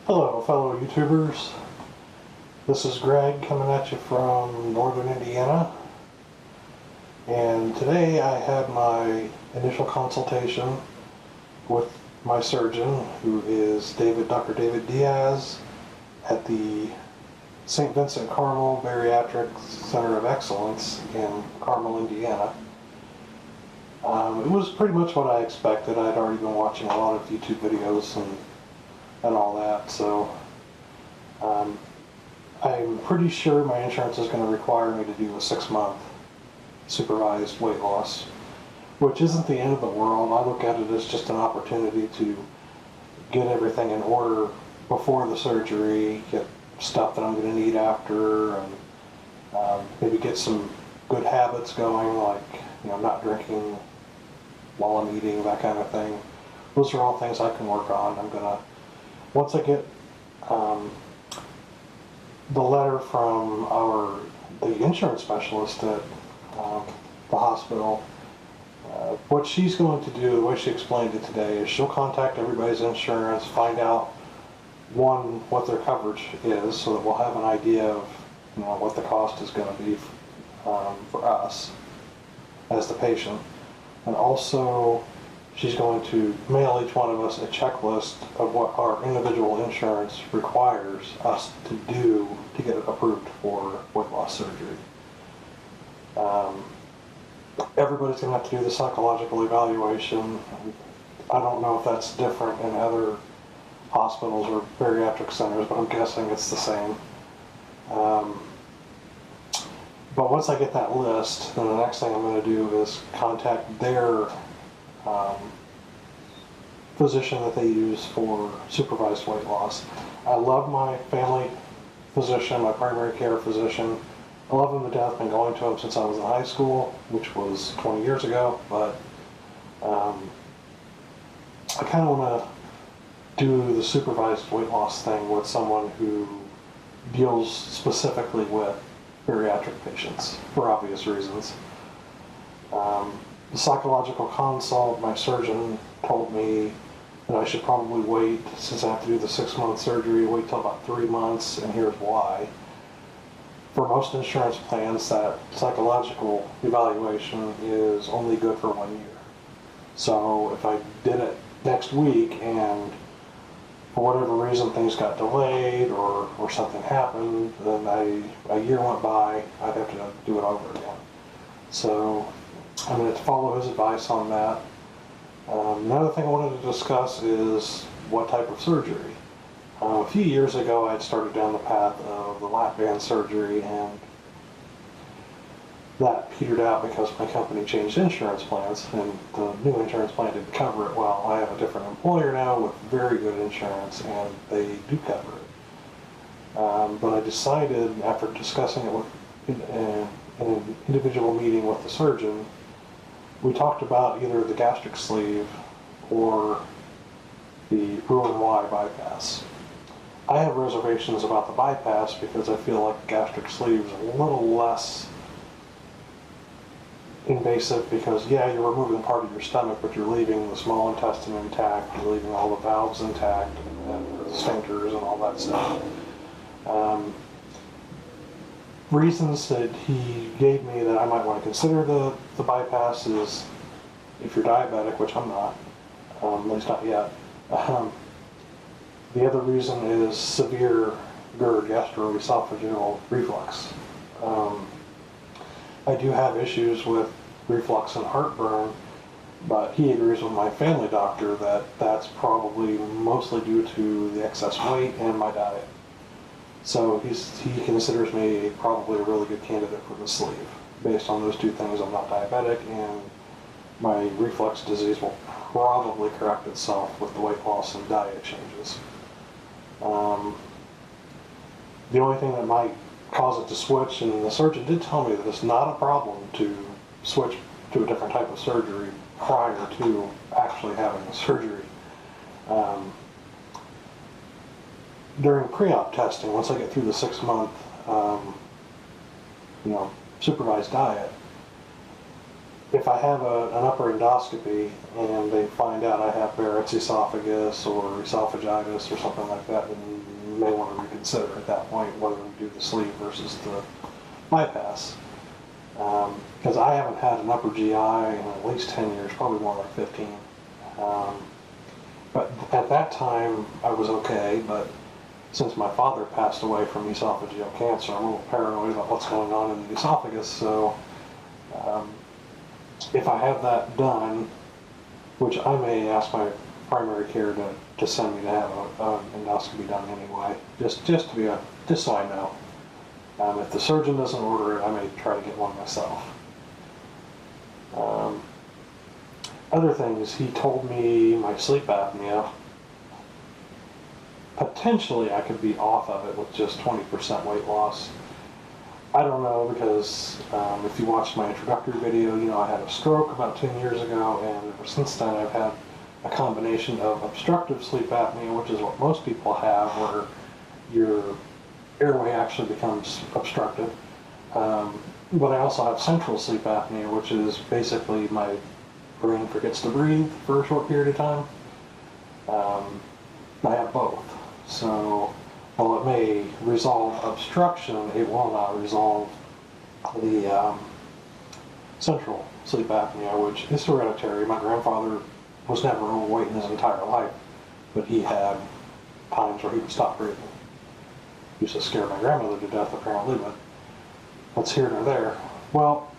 Hello, fellow YouTubers. This is Greg coming at you from northern Indiana. And today I had my initial consultation with my surgeon, who is Dr. David Diaz at the St. Vincent Carmel Bariatric Center of Excellence in Carmel, Indiana. It was pretty much what I expected. I'd already been watching a lot of YouTube videos and all that, so I'm pretty sure my insurance is going to require me to do a 6-month supervised weight loss, which isn't the end of the world. I look at it as just an opportunity to get everything in order before the surgery, get stuff that I'm going to need after, and maybe get some good habits going, like not drinking while I'm eating, that kind of thing. Those are all things I can work on. Once I get the letter from the insurance specialist at the hospital, what she's going to do, the way she explained it today, is she'll contact everybody's insurance, find out what their coverage is, so that we'll have an idea of what the cost is going to be for us as the patient. And also, she's going to mail each one of us a checklist of what our individual insurance requires us to do to get approved for weight loss surgery. Everybody's going to have to do the psychological evaluation. I don't know if that's different in other hospitals or bariatric centers, but I'm guessing it's the same. But once I get that list, then the next thing I'm going to do is contact their physician that they use for supervised weight loss. I love my family physician, my primary care physician. I love him to death. I've been going to him since I was in high school, which was 20 years ago, but I kind of want to do the supervised weight loss thing with someone who deals specifically with bariatric patients for obvious reasons. The psychological consult, my surgeon told me that I should probably wait, since I have to do the 6-month surgery, wait till about 3 months, and here's why. For most insurance plans, that psychological evaluation is only good for 1 year. So if I did it next week and for whatever reason things got delayed or something happened, then a year went by, I'd have to do it over again. So I'm going to follow his advice on that. Another thing I wanted to discuss is what type of surgery. A few years ago, I had started down the path of the lap band surgery, and that petered out because my company changed insurance plans, and the new insurance plan didn't cover it well. I have a different employer now with very good insurance, and they do cover it. But I decided, after discussing it in an individual meeting with the surgeon, we talked about either the gastric sleeve or the Roux-en-Y bypass. I have reservations about the bypass because I feel like the gastric sleeve is a little less invasive, because yeah, you're removing part of your stomach, but you're leaving the small intestine intact, you're leaving all the valves intact, and the sphincters and all that stuff. Reasons that he gave me that I might want to consider the bypass is if you're diabetic, which I'm not, at least not yet. The other reason is severe GERD, gastroesophageal reflux. I do have issues with reflux and heartburn, but he agrees with my family doctor that that's probably mostly due to the excess weight and my diet. So he considers me probably a really good candidate for the sleeve. Based on those two things, I'm not diabetic, and my reflux disease will probably correct itself with the weight loss and diet changes. The only thing that might cause it to switch, and the surgeon did tell me that it's not a problem to switch to a different type of surgery prior to actually having the surgery. During pre-op testing, once I get through the 6-month supervised diet, if I have an upper endoscopy and they find out I have Barrett's esophagus or esophagitis or something like that, then you may want to reconsider at that point whether we do the sleeve versus the bypass. Because I haven't had an upper GI in at least 10 years, probably more like 15. But at that time, I was okay, but since my father passed away from esophageal cancer, I'm a little paranoid about what's going on in the esophagus, so if I have that done, which I may ask my primary care to send me to have an endoscopy done anyway, just so I know. If the surgeon doesn't order it, I may try to get one myself. Other things, he told me my sleep apnea, potentially I could be off of it with just 20% weight loss. I don't know, because if you watched my introductory video, you know I had a stroke about 10 years ago, and ever since then I've had a combination of obstructive sleep apnea, which is what most people have, where your airway actually becomes obstructed. But I also have central sleep apnea, which is basically my brain forgets to breathe for a short period of time. I have both. So while it may resolve obstruction, it will not resolve the central sleep apnea, which is hereditary. My grandfather was never overweight in his entire life, but he had times where he would stop breathing. Used to scare my grandmother to death, apparently, but that's here nor there. Well,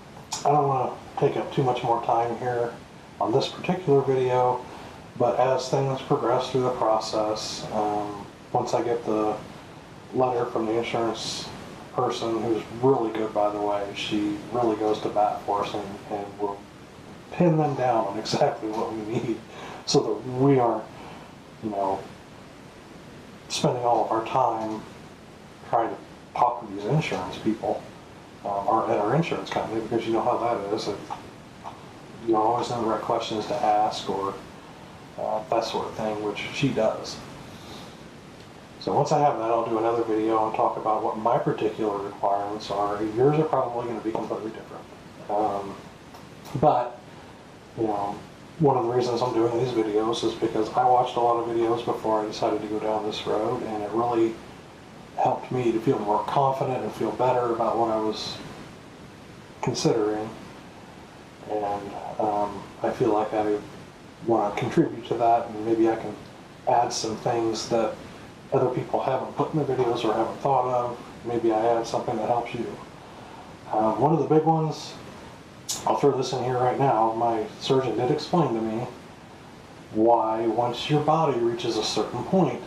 I don't want to take up too much more time here on this particular video, but as things progress through the process, once I get the letter from the insurance person, who's really good, by the way, she really goes to bat for us and will pin them down on exactly what we need so that we aren't, you know, spending all of our time trying to talk to these insurance people or at our insurance company, because you know how that is. You don't always know the right questions to ask or that sort of thing, which she does. So once I have that, I'll do another video and talk about what my particular requirements are. Yours are probably going to be completely different. But, you know, one of the reasons I'm doing these videos is because I watched a lot of videos before I decided to go down this road, and it really helped me to feel more confident and feel better about what I was considering. And I feel like I want to contribute to that, and maybe I can add some things that other people haven't put in the videos or haven't thought of. Maybe I add something that helps you. One of the big ones, I'll throw this in here right now, my surgeon did explain to me why once your body reaches a certain point,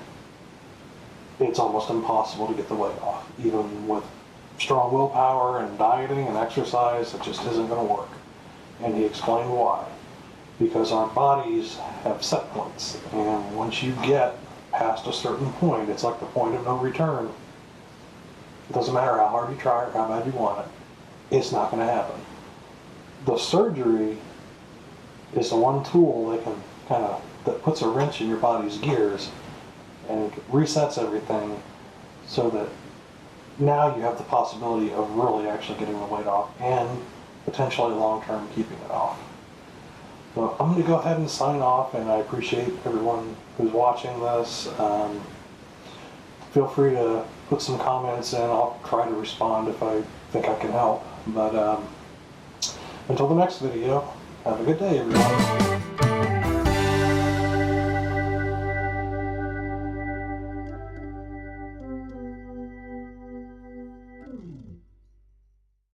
it's almost impossible to get the weight off. Even with strong willpower and dieting and exercise, it just isn't going to work. And he explained why. Because our bodies have set points, and once you get past a certain point, it's like the point of no return. It doesn't matter how hard you try or how bad you want it, it's not going to happen. The surgery is the one tool that puts a wrench in your body's gears and resets everything so that now you have the possibility of really actually getting the weight off and potentially long-term keeping it off. So I'm going to go ahead and sign off, and I appreciate everyone who's watching this. Feel free to put some comments in. I'll try to respond if I think I can help. But until the next video, have a good day, everyone.